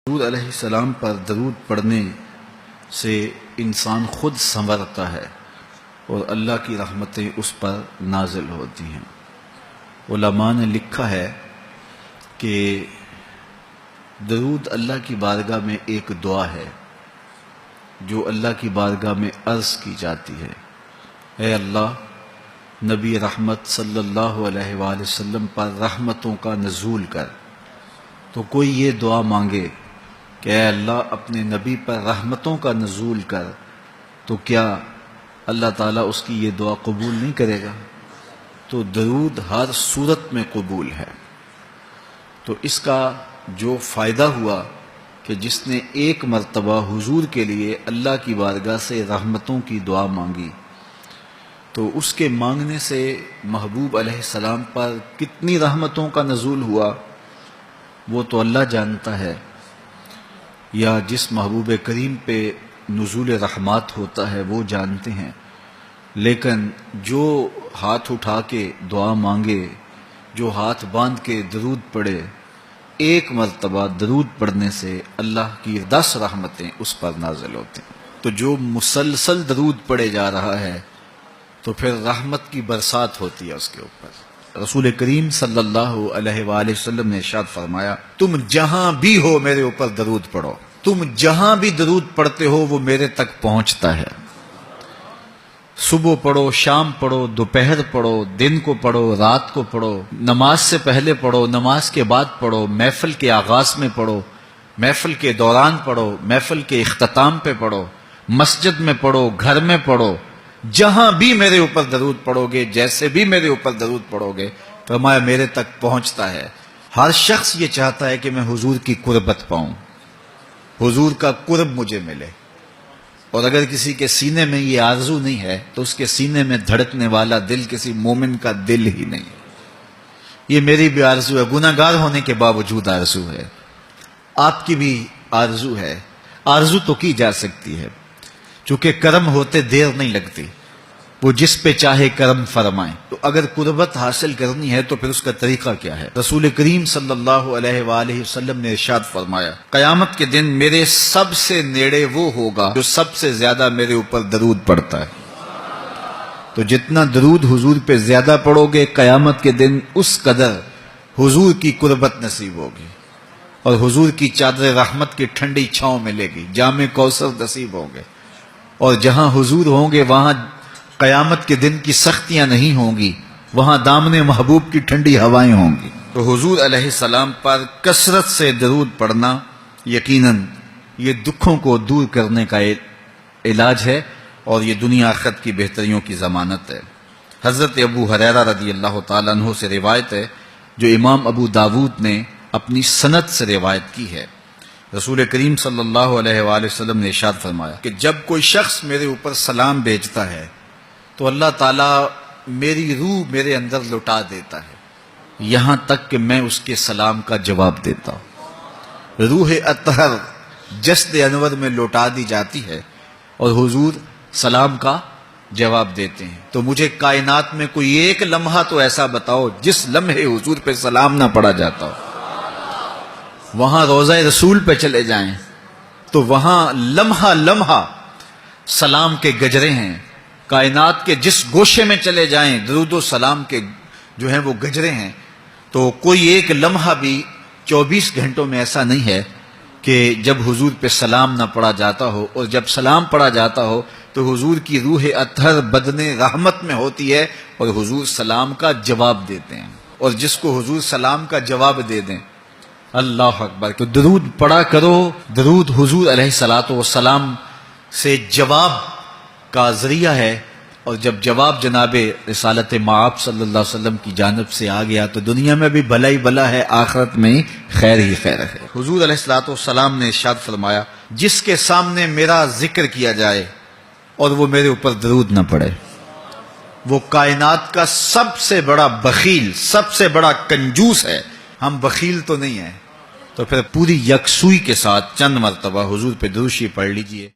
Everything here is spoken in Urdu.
حضور علیہ السلام پر درود پڑھنے سے انسان خود سنورتا ہے اور اللہ کی رحمتیں اس پر نازل ہوتی ہیں۔ علماء نے لکھا ہے کہ درود اللہ کی بارگاہ میں ایک دعا ہے جو اللہ کی بارگاہ میں عرض کی جاتی ہے، اے اللہ، نبی رحمت صلی اللہ علیہ وآلہ وسلم پر رحمتوں کا نزول کر۔ تو کوئی یہ دعا مانگے کہ اے اللہ اپنے نبی پر رحمتوں کا نزول کر، تو کیا اللہ تعالیٰ اس کی یہ دعا قبول نہیں کرے گا؟ تو درود ہر صورت میں قبول ہے۔ تو اس کا جو فائدہ ہوا کہ جس نے ایک مرتبہ حضور کے لیے اللہ کی بارگاہ سے رحمتوں کی دعا مانگی، تو اس کے مانگنے سے محبوب علیہ السلام پر کتنی رحمتوں کا نزول ہوا وہ تو اللہ جانتا ہے، یا جس محبوب کریم پہ نزول رحمات ہوتا ہے وہ جانتے ہیں، لیکن جو ہاتھ اٹھا کے دعا مانگے، جو ہاتھ باندھ کے درود پڑھے، ایک مرتبہ درود پڑھنے سے اللہ کی 10 رحمتیں اس پر نازل ہوتی ہیں۔ تو جو مسلسل درود پڑھے جا رہا ہے تو پھر رحمت کی برسات ہوتی ہے اس کے اوپر۔ رسول کریم صلی اللہ علیہ وآلہ وسلم نے ارشاد فرمایا، تم جہاں بھی ہو میرے اوپر درود پڑھو، تم جہاں بھی درود پڑھتے ہو وہ میرے تک پہنچتا ہے۔ صبح پڑھو، شام پڑھو، دوپہر پڑھو، دن کو پڑھو، رات کو پڑھو، نماز سے پہلے پڑھو، نماز کے بعد پڑھو، محفل کے آغاز میں پڑھو، محفل کے دوران پڑھو، محفل کے اختتام پہ پڑھو، مسجد میں پڑھو، گھر میں پڑھو، جہاں بھی میرے اوپر درود پڑھو گے، جیسے بھی میرے اوپر درود پڑھو گے، فرمایا میرے تک پہنچتا ہے۔ ہر شخص یہ چاہتا ہے کہ میں حضور کی قربت پاؤں، حضور کا قرب مجھے ملے، اور اگر کسی کے سینے میں یہ آرزو نہیں ہے تو اس کے سینے میں دھڑکنے والا دل کسی مومن کا دل ہی نہیں۔ یہ میری بھی آرزو ہے، گناہ گار ہونے کے باوجود آرزو ہے، آپ کی بھی آرزو ہے۔ آرزو تو کی جا سکتی ہے، چونکہ کرم ہوتے دیر نہیں لگتی، وہ جس پہ چاہے کرم فرمائیں۔ تو اگر قربت حاصل کرنی ہے تو پھر اس کا طریقہ کیا ہے؟ رسول کریم صلی اللہ علیہ وآلہ وسلم نے ارشاد فرمایا، قیامت کے دن میرے سب سے نیڑے وہ ہوگا جو سب سے زیادہ میرے اوپر درود پڑھتا ہے۔ تو جتنا درود حضور پہ زیادہ پڑھو گے، قیامت کے دن اس قدر حضور کی قربت نصیب ہوگی، اور حضور کی چادر رحمت کی ٹھنڈی چھاؤں ملے گی، جام کوثر نصیب ہوں گے، اور جہاں حضور ہوں گے وہاں قیامت کے دن کی سختیاں نہیں ہوں گی، وہاں دامن محبوب کی ٹھنڈی ہوائیں ہوں گی۔ تو حضور علیہ السلام پر کثرت سے درود پڑھنا یقیناً یہ دکھوں کو دور کرنے کا علاج ہے، اور یہ دنیا آخرت کی بہتریوں کی ضمانت ہے۔ حضرت ابو ہریرہ رضی اللہ تعالیٰ عنہ سے روایت ہے جو امام ابو داود نے اپنی سند سے روایت کی ہے۔ رسول کریم صلی اللہ علیہ وآلہ وسلم نے ارشاد فرمایا کہ جب کوئی شخص میرے اوپر سلام بھیجتا ہے تو اللہ تعالیٰ میری روح میرے اندر لٹا دیتا ہے، یہاں تک کہ میں اس کے سلام کا جواب دیتا ہوں۔ روح اطہر جسد انور میں لوٹا دی جاتی ہے اور حضور سلام کا جواب دیتے ہیں۔ تو مجھے کائنات میں کوئی ایک لمحہ تو ایسا بتاؤ جس لمحے حضور پہ سلام نہ پڑا جاتا ہو۔ وہاں روضہ رسول پہ چلے جائیں تو وہاں لمحہ لمحہ سلام کے گجرے ہیں، کائنات کے جس گوشے میں چلے جائیں درود و سلام کے جو ہیں وہ گجرے ہیں۔ تو کوئی ایک لمحہ بھی 24 گھنٹوں میں ایسا نہیں ہے کہ جب حضور پہ سلام نہ پڑا جاتا ہو، اور جب سلام پڑا جاتا ہو تو حضور کی روح اطہر بدن رحمت میں ہوتی ہے اور حضور سلام کا جواب دیتے ہیں، اور جس کو حضور سلام کا جواب دے دیں، اللہ اکبر۔ تو درود پڑھا کرو، درود حضور علیہ الصلوۃ والسلام سے جواب کا ذریعہ ہے، اور جب جواب جناب رسالت مآب صلی اللہ علیہ وسلم کی جانب سے آ گیا تو دنیا میں بھی بھلا ہی بھلا ہے، آخرت میں خیر ہی خیر ہے۔ حضور علیہ الصلوۃ والسلام نے ارشاد فرمایا، جس کے سامنے میرا ذکر کیا جائے اور وہ میرے اوپر درود نہ پڑے، وہ کائنات کا سب سے بڑا بخیل، سب سے بڑا کنجوس ہے۔ ہم بخیل تو نہیں ہیں، تو پھر پوری یکسوئی کے ساتھ چند مرتبہ حضور پہ درود شریف پڑھ لیجئے۔